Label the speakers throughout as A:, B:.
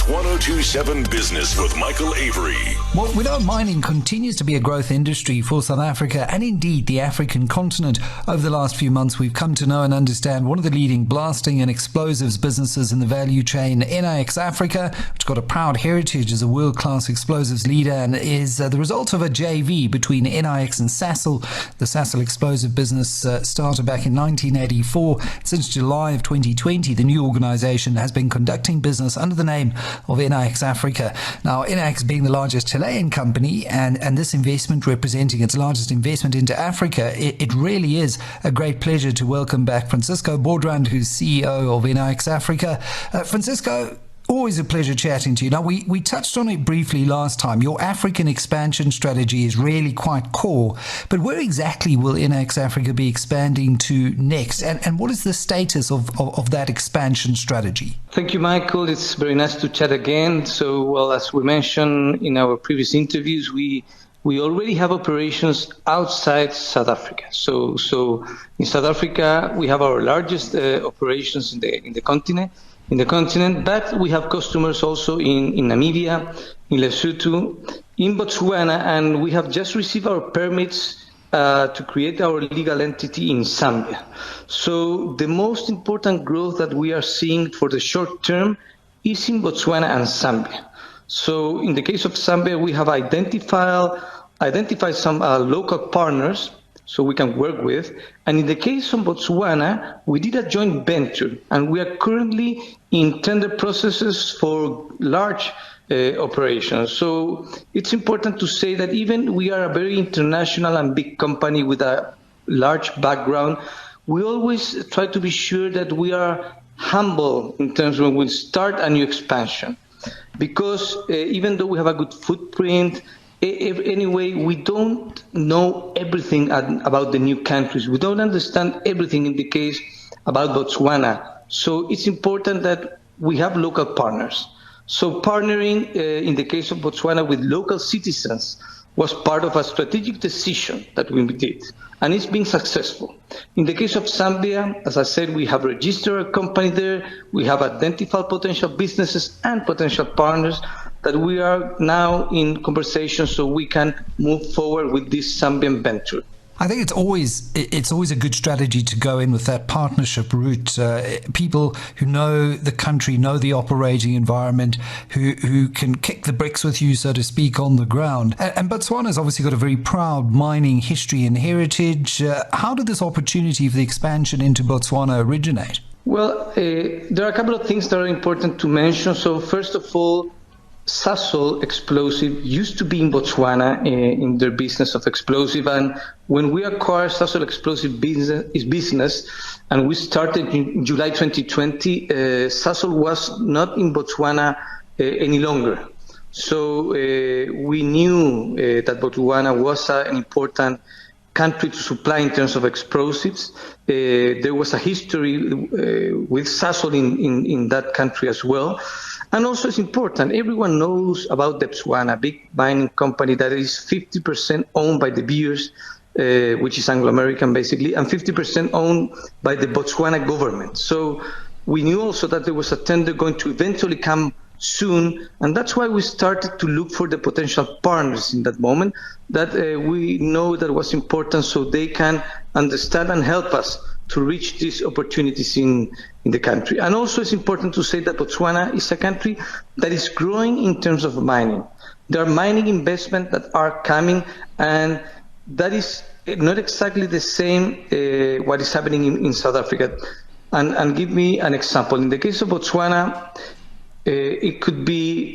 A: 1027 Business with Michael Avery.
B: Well, we know mining continues to be a growth industry for South Africa and indeed the African continent. Over the last few months, we've come to know and understand one of the leading blasting and explosives businesses in the value chain, Enaex Africa, which got a proud heritage as a world-class explosives leader and is the result of a JV between Enaex and Sasol. The Sasol explosive business started back in 1984. Since July of 2020, the new organization has been conducting business under the name of Enaex Africa. Now, Enaex being the largest Chilean company and this investment representing its largest investment into Africa, it really is a great pleasure to welcome back Francisco Baudrand, who's CEO of Enaex Africa. Francisco, always a pleasure chatting to you. Now, we touched on it briefly last time. Your African expansion strategy is really quite core, but where exactly will Enaex Africa be expanding to next? And what is the status of that expansion strategy?
C: Thank you, Michael. It's very nice to chat again. So, well, as we mentioned in our previous interviews, we already have operations outside South Africa. So in South Africa, we have our largest operations in the continent, but we have customers also in Namibia, in Lesotho, in Botswana, and we have just received our permits to create our legal entity in Zambia. So the most important growth that we are seeing for the short term is in Botswana and Zambia. So in the case of Zambia, we have identified some local partners so we can work with. And in the case of Botswana, we did a joint venture, and we are currently in tender processes for large operations. So it's important to say that even we are a very international and big company with a large background, we always try to be sure that we are humble in terms when we start a new expansion. Because even though we have a good footprint, anyway, we don't know everything about the new countries. We don't understand everything in the case about Botswana. So it's important that we have local partners. So partnering in the case of Botswana with local citizens was part of a strategic decision that we did, and it's been successful. In the case of Zambia, as I said, we have registered a company there. We have identified potential businesses and potential partners that we are now in conversation so we can move forward with this Zambian venture.
B: I think it's always a good strategy to go in with that partnership route. People who know the country, know the operating environment, who can kick the bricks with you, so to speak, on the ground. And Botswana's obviously got a very proud mining history and heritage. How did this opportunity for the expansion into Botswana originate?
C: Well, there are a couple of things that are important to mention. So first of all, Sasol Explosive used to be in Botswana in their business of explosive, and when we acquired Sasol Explosive business and we started in July 2020, Sasol was not in Botswana any longer. So we knew that Botswana was an important country to supply in terms of explosives. There was a history with Sasol in that country as well. And also it's important, everyone knows about Botswana, a big mining company that is 50% owned by De Beers, which is Anglo-American basically, and 50% owned by the Botswana government. So we knew also that there was a tender going to eventually come soon, and that's why we started to look for the potential partners in that moment that we know that was important so they can understand and help us to reach these opportunities in the country. And also it's important to say that Botswana is a country that is growing in terms of mining. There are mining investments that are coming, and that is not exactly the same what is happening in South Africa. And give me an example. In the case of Botswana, it could be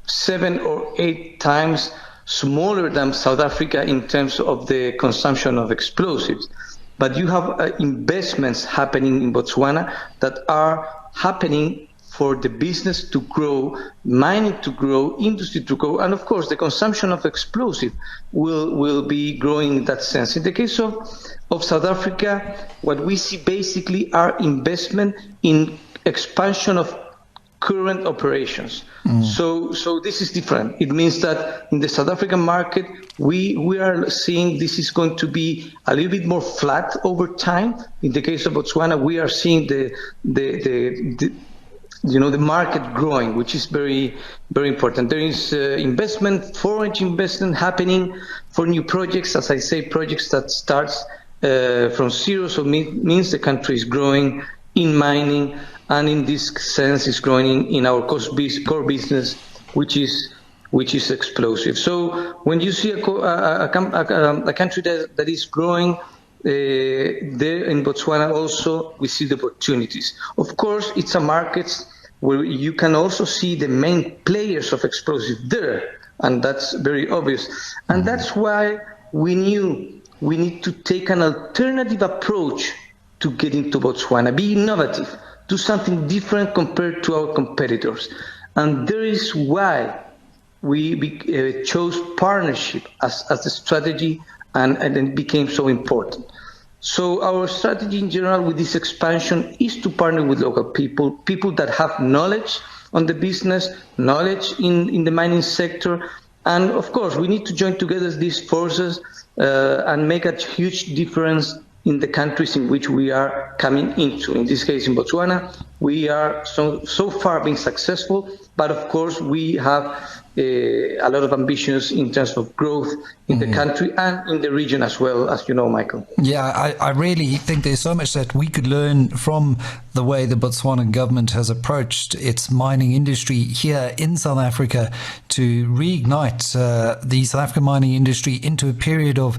C: 7 or 8 times smaller than South Africa in terms of the consumption of explosives. But you have investments happening in Botswana that are happening for the business to grow, mining to grow, industry to grow, and of course the consumption of explosive will be growing in that sense. In the case of South Africa, what we see basically are investment in expansion of current operations. So this is different. It means that in the South African market, we are seeing this is going to be a little bit more flat over time. In the case of Botswana, we are seeing the the market growing, which is very, very important. There is investment, foreign investment happening for new projects. As I say, projects that starts from zero, so means the country is growing in mining, and in this sense is growing in our core business, which is explosive. So when you see a country that is growing, there in Botswana also we see the opportunities. Of course, it's a market where you can also see the main players of explosive there, and that's very obvious. And that's why we knew we need to take an alternative approach to get into Botswana, be innovative, do something different compared to our competitors. And there is why we chose partnership as the strategy, and it became so important. So our strategy in general with this expansion is to partner with local people that have knowledge on the business, knowledge in the mining sector. And of course, we need to join together these forces and make a huge difference in the countries in which we are coming into. In this case, in Botswana, we are so far being successful, but of course we have a lot of ambitions in terms of growth in the country and in the region as well, as you know, Michael.
B: Yeah, I really think there's so much that we could learn from the way the Botswana government has approached its mining industry here in South Africa to reignite the South African mining industry into a period of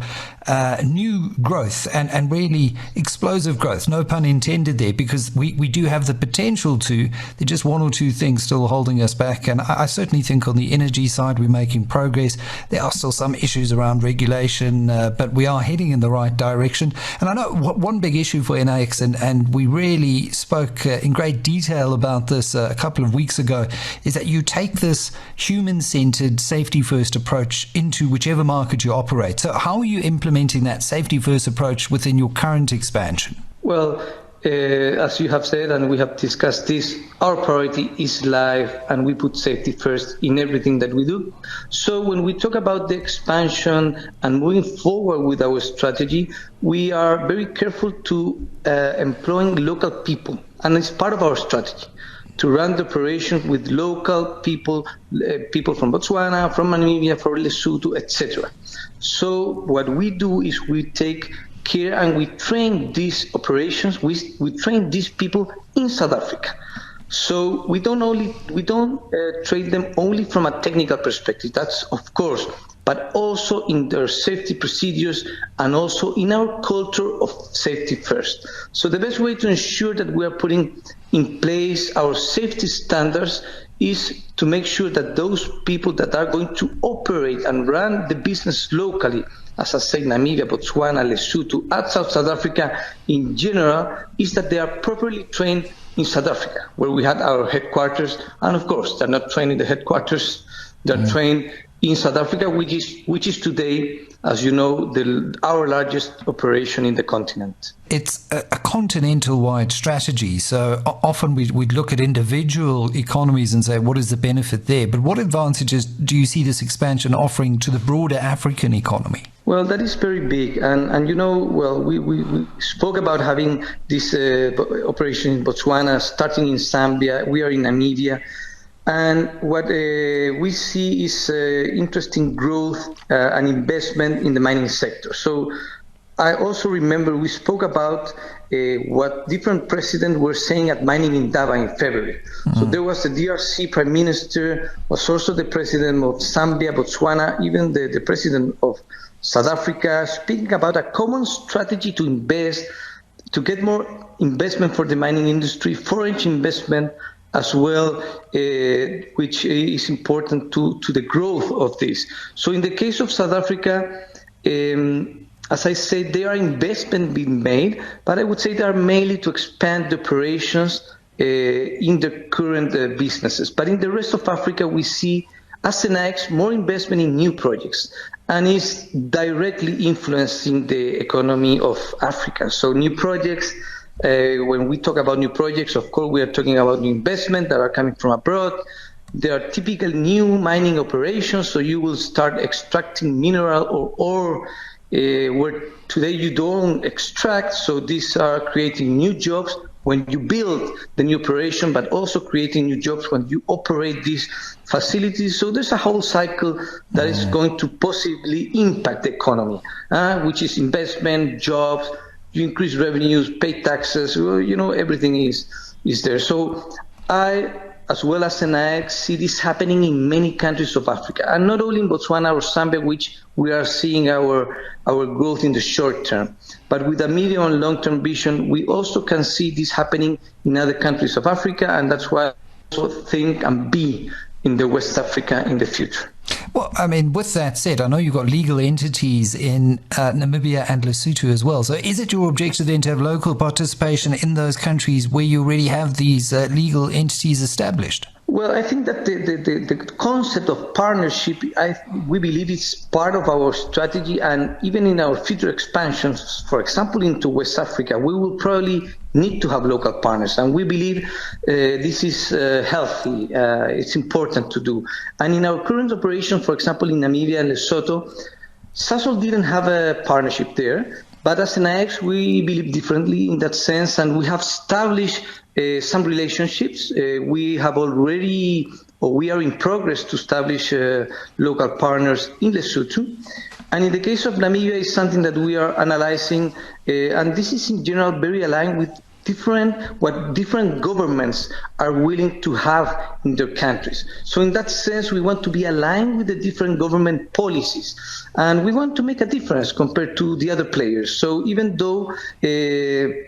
B: new growth and really explosive growth. No pun intended there, because we do have the potential to. There's just one or two things still holding us back. And I certainly think on the energy side, we're making progress. There are still some issues around regulation, but we are heading in the right direction. And I know one big issue for Enaex, and we really spoke in great detail about this a couple of weeks ago, is that you take this human-centered, safety-first approach into whichever market you operate. So how are you implementing that safety-first approach within your current expansion?
C: Well, as you have said, and we have discussed this, our priority is life, and we put safety first in everything that we do. So when we talk about the expansion and moving forward with our strategy, we are very careful to employing local people, and it's part of our strategy to run the operation with local people, people from Botswana, from Namibia, from Lesotho, etc. So what we do is we take care and we train these operations. We train these people in South Africa. So we don't train them only from a technical perspective. That's of course, but also in their safety procedures and also in our culture of safety first. So the best way to ensure that we are putting in place our safety standards is to make sure that those people that are going to operate and run the business locally, as I said, Namibia, Botswana, Lesotho, and South Africa in general, is that they are properly trained in South Africa, where we had our headquarters. And of course, they're not trained in the headquarters, they're trained in South Africa, which is today, as you know, our largest operation in the continent.
B: It's a continental-wide strategy. So often we look at individual economies and say, what is the benefit there? But what advantages do you see this expansion offering to the broader African economy?
C: Well, that is very big. And you know, well, we spoke about having this operation in Botswana, starting in Zambia. We are in Namibia. And what we see is interesting growth and investment in the mining sector. So I also remember we spoke about what different presidents were saying at Mining Indaba in February. So there was the DRC Prime Minister, was also the president of Zambia, Botswana, even the president of South Africa, speaking about a common strategy to invest, to get more investment for the mining industry, foreign investment as well, which is important to the growth of this. So in the case of South Africa, as I said, there are investments being made, but I would say they are mainly to expand the operations in the current businesses. But in the rest of Africa, we see, as Enaex, more investment in new projects, and is directly influencing the economy of Africa. So new projects, when we talk about new projects, of course, we are talking about new investment that are coming from abroad. They are typical new mining operations, so you will start extracting mineral or ore where today you don't extract. So these are creating new jobs when you build the new operation, but also creating new jobs when you operate these facilities. So there's a whole cycle that is going to possibly impact the economy, which is investment, jobs, you increase revenues, pay taxes, everything is there. So I, as well as Enaex, see this happening in many countries of Africa, and not only in Botswana or Zambia, which we are seeing our growth in the short term. But with a medium and long-term vision, we also can see this happening in other countries of Africa, and that's why I also think and be in the West Africa in the future.
B: Well, I mean, with that said, I know you've got legal entities in Namibia and Lesotho as well. So is it your objective then to have local participation in those countries where you already have these legal entities established?
C: Well, I think that the concept of partnership, we believe it's part of our strategy, and even in our future expansions, for example, into West Africa, we will probably need to have local partners, and we believe this is healthy. It's important to do. And in our current operation, for example, in Namibia and Lesotho, Sasol didn't have a partnership there, but as Enaex, we believe differently in that sense, and we have established some relationships. We have already, or we are in progress to establish local partners in Lesotho. And in the case of Namibia, it's something that we are analyzing, and this is in general very aligned with what different governments are willing to have in their countries. So in that sense, we want to be aligned with the different government policies, and we want to make a difference compared to the other players. So even though